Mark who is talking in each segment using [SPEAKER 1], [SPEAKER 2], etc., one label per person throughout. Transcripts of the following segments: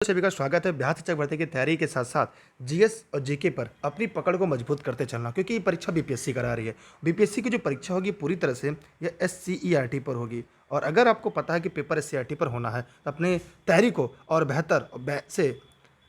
[SPEAKER 1] सभी का स्वागत है। बिहार शिक्षक भर्ती की तैयारी के साथ साथ जीएस और जीके पर अपनी पकड़ को मजबूत करते चलना, क्योंकि ये परीक्षा बीपीएससी करा रही है। बीपीएससी की जो परीक्षा होगी पूरी तरह से ये एससीईआरटी पर होगी। और अगर आपको पता है कि पेपर एससीईआरटी पर होना है तो अपने तैयारी को और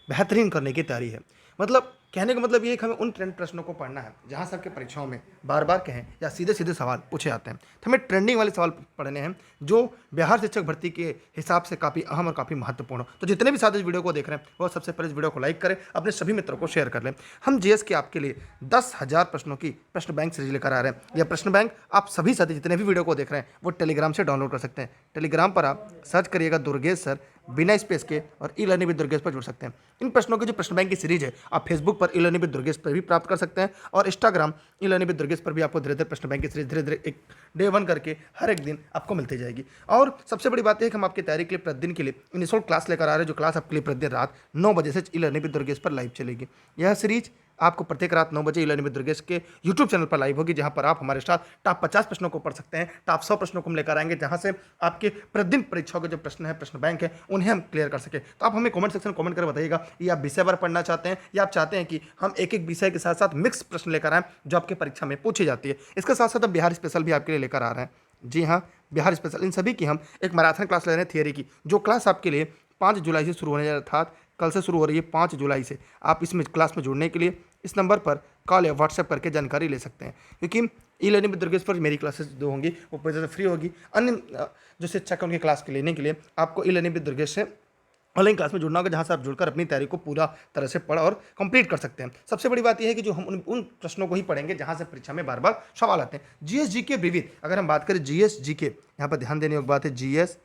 [SPEAKER 1] बेहतरीन करने की तैयारी है। मतलब कहने का मतलब ये है कि हमें उन ट्रेंड प्रश्नों को पढ़ना है जहाँ से आपके परीक्षाओं में बार बार कहें या सीधे सीधे सवाल पूछे जाते हैं। तो हमें ट्रेंडिंग वाले सवाल पढ़ने हैं जो बिहार शिक्षक भर्ती के हिसाब से काफ़ी अहम और काफ़ी महत्वपूर्ण हो। तो जितने भी साथ इस वीडियो को देख रहे हैं वो सबसे पहले इस वीडियो को लाइक करें, अपने सभी मित्रों को शेयर कर लें। हम जीएस के आपके लिए 10,000 प्रश्नों की प्रश्न बैंक सीरीज लेकर आ रहे हैं। यह प्रश्न बैंक आप सभी साथी जितने भी वीडियो को देख रहे हैं वो टेलीग्राम से डाउनलोड कर सकते हैं। टेलीग्राम पर आप सर्च करिएगा दुर्गेश सर बिना स्पेस के और ई लर्निंग विद दुर्गेश पर जुड़ सकते हैं। इन प्रश्नों की जो प्रश्न बैंक की सीरीज है आप फेसबुक पर ई लर्निंग विद दुर्गेश पर भी प्राप्त कर सकते हैं और Instagram e learning with Durgesh पर भी आपको धीरे धीरे प्रश्न बैंक की सीरीज धीरे धीरे एक डे 1 करके हर एक दिन आपको मिलती जाएगी। और सबसे बड़ी बात है कि हम आपकी तैयारी के लिए प्रतिदिन के लिए निःशुल्क क्लास लेकर आ रहे हैं, जो क्लास आपके लिए प्रतिदिन रात 9 बजे से ई लर्निंग विद दुर्गेश पर लाइव चलेगी। यह सीरीज आपको प्रत्येक रात 9 बजे ई लर्निंग विद दुर्गेश के यूट्यूब चैनल पर लाइव होगी, जहां पर आप हमारे साथ टॉप 50 प्रश्नों को पढ़ सकते हैं। टॉप 100 प्रश्नों को हम लेकर आएंगे जहां से आपके प्रतिदिन परीक्षाओं के जो प्रश्न है, प्रश्न बैंक है, उन्हें हम क्लियर कर सके। तो आप हमें कमेंट सेक्शन में कमेंट कर बताइएगा ये आप विषयवार पढ़ना चाहते हैं या आप चाहते हैं कि हम एक एक विषय के साथ साथ मिक्स प्रश्न लेकर आएँ जो आपके परीक्षा में पूछी जाती है। इसके साथ साथ हम बिहार स्पेशल भी आपके लिए लेकर आ रहे हैं। जी हाँ, बिहार स्पेशल, इन सभी की हम एक मैराथन क्लास ले रहे हैं थियरी की, जो क्लास आपके लिए 5 जुलाई से शुरू होने जा रहा, अर्थात कल से शुरू हो रही है 5 जुलाई से। आप इसमें क्लास में जुड़ने के लिए इस नंबर पर कॉल या व्हाट्सएप करके जानकारी ले सकते हैं, क्योंकि ई लर्निंग विद दुर्गेश पर मेरी क्लासेस जो होंगी वो पूरी तरह से फ्री होगी। अन्य जो शिक्षक उनकी क्लास के लेने के लिए आपको ई लर्निंग विद दुर्गेश से ऑनलाइन क्लास में जुड़ना होगा, जहाँ से आप जुड़कर अपनी तैयारी को पूरा तरह से पढ़ और कंप्लीट कर सकते हैं। सबसे बड़ी बात यह है कि जो हम उन प्रश्नों को ही पढ़ेंगे जहाँ से परीक्षा में बार बार सवाल आते हैं। जीएस जीके विविध, अगर हम बात करें जीएस जीके, यहाँ पर ध्यान देने योग्य बात है जीएस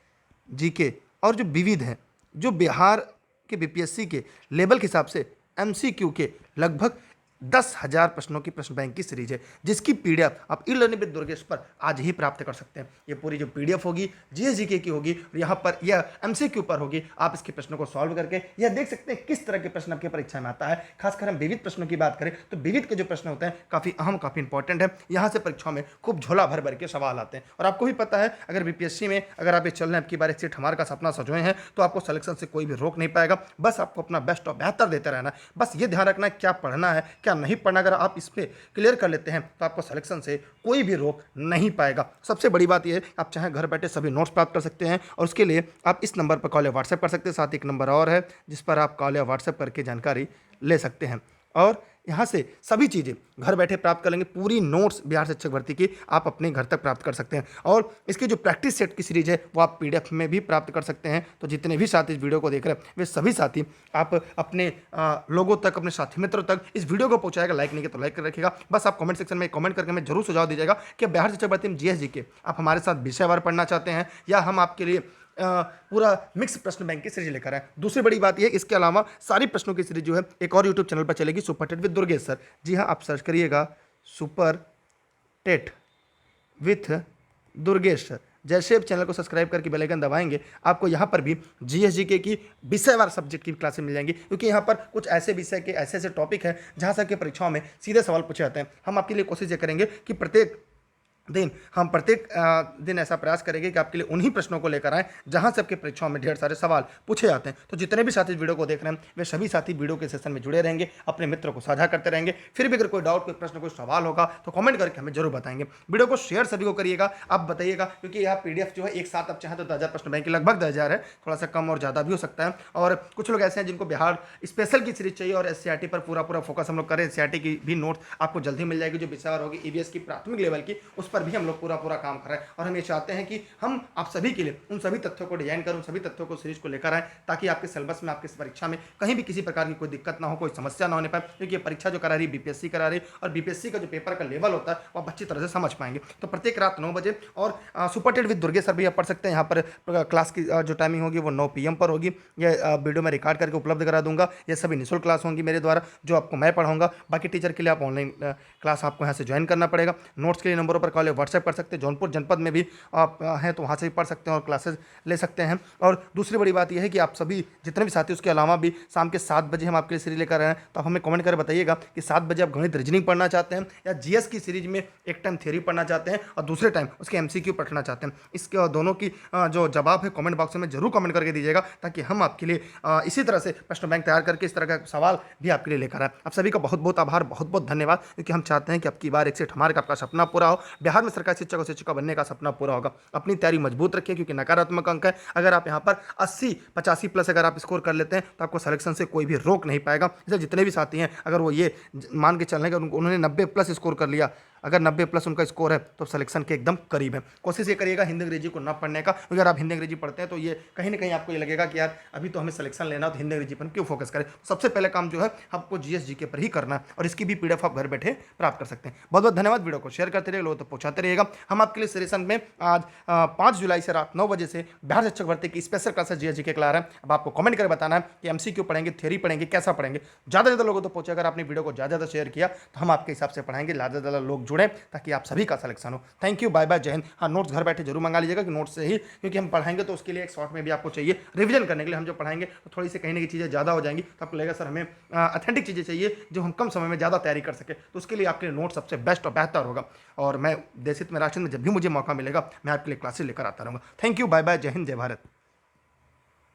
[SPEAKER 1] जीके और जो विविध हैं, जो बिहार के बीपीएससी के लेवल के हिसाब से एमसीक्यू के लगभग 10,000 प्रश्नों की प्रश्न बैंक की सीरीज है, जिसकी पीडीएफ आप ई लर्निंग विद दुर्गेश पर आज ही प्राप्त कर सकते हैं। ये पूरी जो पीडीएफ होगी जीएस जीके की होगी, यहाँ पर यह एमसीक्यू पर होगी। आप इसके प्रश्नों को सॉल्व करके यह देख सकते हैं किस तरह के प्रश्न आपके परीक्षा में आता है। खासकर हम विविध प्रश्नों की बात करें तो विविध के जो प्रश्न होते हैं काफ़ी अहम, काफ़ी इंपॉर्टेंट है। यहाँ से परीक्षाओं में खूब झोला भर भर के सवाल आते हैं। और आपको भी पता है अगर बीपीएससी में अगर आप ये चल रहे हैं, आपकी बार एक सीट हमारे का सपना सजोए हैं, तो आपको सिलेक्शन से कोई भी रोक नहीं पाएगा। बस आपको अपना बेस्ट और बेहतर देते रहना है। बस ये ध्यान रखना है क्या पढ़ना है क्या नहीं पढ़ना। अगर आप इस पे क्लियर कर लेते हैं तो आपको सिलेक्शन से कोई भी रोक नहीं पाएगा। सबसे बड़ी बात यह है आप चाहे घर बैठे सभी नोट्स प्राप्त कर सकते हैं, और उसके लिए आप इस नंबर पर कॉल या व्हाट्सएप कर सकते हैं। साथ ही एक नंबर और है जिस पर आप कॉल या व्हाट्सएप करके जानकारी ले सकते हैं, और यहाँ से सभी चीज़ें घर बैठे प्राप्त कर लेंगे। पूरी नोट्स बिहार शिक्षक भर्ती की आप अपने घर तक प्राप्त कर सकते हैं, और इसकी जो प्रैक्टिस सेट की सीरीज है वो आप पीडीएफ में भी प्राप्त कर सकते हैं। तो जितने भी साथी इस वीडियो को देख रहे हैं वे सभी साथी आप अपने लोगों तक, अपने साथी मित्रों तक इस वीडियो को पहुँचाएगा। लाइक नहीं किया तो लाइक कर रखिएगा। बस आप कमेंट सेक्शन में कमेंट करके हमें जरूर सुझाव दीजिएगा कि बिहार शिक्षक भर्ती में जीएस जीके आप हमारे साथ विषयवार पढ़ना चाहते हैं या हम आपके लिए पूरा मिक्स प्रश्न बैंक की सीरीज लेकर आए। दूसरी बड़ी बात यह, इसके अलावा सारी प्रश्नों की सीरीज जो है एक और यूट्यूब चैनल पर चलेगी, super TET with Durgesh sir. जी हाँ, आप सर्च करिएगा super TET with Durgesh sir. जैसे आप चैनल को सब्सक्राइब करके बेल आइकन दबाएंगे आपको यहाँ पर भी जीएस जीके की विषयवार सब्जेक्ट की क्लासें मिल जाएंगी, क्योंकि यहाँ पर कुछ ऐसे विषय के ऐसे ऐसे टॉपिक हैं जहाँ से आपकी परीक्षाओं में सीधे सवाल पूछे जाते हैं। हम आपके लिए कोशिश ये करेंगे कि प्रत्येक दिन ऐसा प्रयास करेंगे कि आपके लिए उन्हीं प्रश्नों को लेकर आएँ जहां से आपके परीक्षाओं में ढेर सारे सवाल पूछे जाते हैं। तो जितने भी साथी इस वीडियो को देख रहे हैं वे सभी साथी वीडियो के सेशन में जुड़े रहेंगे, अपने मित्रों को साझा करते रहेंगे। फिर भी अगर कोई डाउट, कोई प्रश्न, कोई सवाल होगा तो कमेंट करके हमें जरूर बताएंगे। वीडियो को शेयर सभी को करिएगा, आप बताइएगा, क्योंकि यह पीडीएफ जो है एक साथ आप चाहें तो 10,000 प्रश्न बैंक की लगभग 10,000 है, थोड़ा सा कम और ज़्यादा भी हो सकता है। और कुछ लोग ऐसे हैं जिनको बिहार स्पेशल की सीरीज चाहिए और एससीईआरटी पर पूरा फोकस हम लोग करें। एससीईआरटी की भी नोट आपको जल्दी मिल जाएगी, जो विषयवार होगी ईवीएस की प्राथमिक लेवल की, उस पर भी हम लोग पूरा काम कर रहे हैं। और हम ये चाहते हैं कि हम आप सभी के लिए उन सभी तथ्यों को डिजाइन करें, उन सभी तथ्यों को सीरीज को लेकर आए, ताकि आपके सिलेबस में, आपकी परीक्षा में कहीं भी किसी प्रकार की कोई दिक्कत ना हो, कोई समस्या ना होने पाए। क्योंकि ये परीक्षा जो करा रही है बीपीएससी करा रही है, और बीपीएससी का जो पेपर का लेवल होता है वो आप अच्छी तरह से समझ पाएंगे। तो प्रत्येक रात 9 बजे और super TET with Durgesh sir भी आप पढ़ सकते हैं। यहाँ पर क्लास की जो टाइमिंग होगी वो 9 PM पर होगी। यह वीडियो में रिकॉर्ड करके उपलब्ध करा दूंगा। ये सभी निःशुल्क क्लास होंगी मेरे द्वारा, जो आपको मैं पढ़ाऊंगा। बाकी टीचर के लिए आप ऑनलाइन क्लास आपको यहाँ से ज्वाइन करना पड़ेगा। नोट्स के लिए नंबरों पर कॉल वाले व्हाट्सएप कर सकते हैं। जौनपुर जनपद में भी आप हैं तो वहाँ से भी पढ़ सकते हैं और क्लासेस ले सकते हैं। और दूसरी बड़ी बात यह है कि आप सभी जितने भी साथी, उसके अलावा भी शाम के 7 बजे हम आपके लिए सीरीज लेकर आए हैं, तो आप हमें कमेंट कर बताइएगा कि 7 बजे आप गणित रीजनिंग पढ़ना चाहते हैं या जीएस की सीरीज में एक टाइम थ्योरी पढ़ना चाहते हैं और दूसरे टाइम उसके एमसीक्यू पढ़ना चाहते हैं। इसके दोनों की जो जवाब है कमेंट बॉक्स में जरूर कमेंट करके दीजिएगा, ताकि हम आपके लिए इसी तरह से प्रश्न बैंक तैयार करके इस तरह का सवाल भी आपके लिए लेकर आए। आप सभी का बहुत बहुत आभार, बहुत बहुत धन्यवाद, क्योंकि हम चाहते हैं कि आपकी बार 1 मार्क आपका सपना पूरा हो, बिहार में सरकारी शिक्षक और शिक्षिका बनने का सपना पूरा होगा। अपनी तैयारी मजबूत रखिए, क्योंकि नकारात्मक अंक है। अगर आप यहाँ पर 80-85 प्लस अगर आप स्कोर कर लेते हैं तो आपको सिलेक्शन से कोई भी रोक नहीं पाएगा। जैसे जितने भी साथी हैं, अगर वो ये मान के चल रहे हैं कि उन्होंने 90 प्लस स्कोर कर लिया, अगर 90 प्लस उनका स्कोर है तो सिलेक्शन के एकदम करीब है। कोशिश ये करिएगा हिंदी अंग्रेजी को ना पढ़ने का, क्योंकि अगर आप हिंदी अंग्रेजी पढ़ते हैं तो ये कहीं ना कहीं आपको ये लगेगा कि यार अभी तो हमें सिलेक्शन लेना, तो हिंदी अंग्रेजी पर क्यों फोकस करें। सबसे पहले काम जो है आपको जीएस जीके पर ही करना है, और इसकी भी पीडीएफ आप घर बैठे प्राप्त कर सकते हैं। बहुत बहुत धन्यवाद। वीडियो को शेयर करते रहिए, लोगों तक पहुंचाते रहिएगा। हम आपके लिए सेशन में आज 5 जुलाई से रात 9 बजे से बिहार शिक्षक भर्ती की स्पेशल क्लासेस जीएस जीके के ला रहे हैं। अब आपको कमेंट कर बताना है कि एमसीक्यू पढ़ेंगे, थ्योरी पढ़ेंगे, कैसा पढ़ेंगे। ज़्यादा से ज़्यादा लोगों तक पहुंचे। अगर आपने वीडियो को ज़्यादा शेयर किया तो हम आपके हिसाब से पढ़ाएंगे, ज़्यादा से ज़्यादा लोग जुड़े, ताकि आप सभी का सिलेक्शन हो। थैंक यू, बाय बाय, जय हिंद। हाँ, नोट्स घर बैठे जरूर मंगा लीजिएगा, कि नोट्स से ही, क्योंकि हम पढ़ाएंगे तो उसके लिए एक शॉर्ट में भी आपको चाहिए रिवीजन करने के लिए। हम जो पढ़ाएंगे तो थोड़ी सी कहीं ना कहीं चीज़ें ज़्यादा हो जाएंगी, तो आपको लगेगा सर हमें ऑथेंटिक चीज़ें चाहिए जो हम कम समय में ज़्यादा तैयारी कर सके, तो उसके लिए आपके लिए नोट सबसे बेस्ट और बेहतर होगा। और मैं देश हित में, राष्ट्र में जब भी मुझे मौका मिलेगा मैं आपके लिए क्लासेस लेकर आता रहूँगा। थैंक यू, बाय बाय, जय हिंद, जय भारत।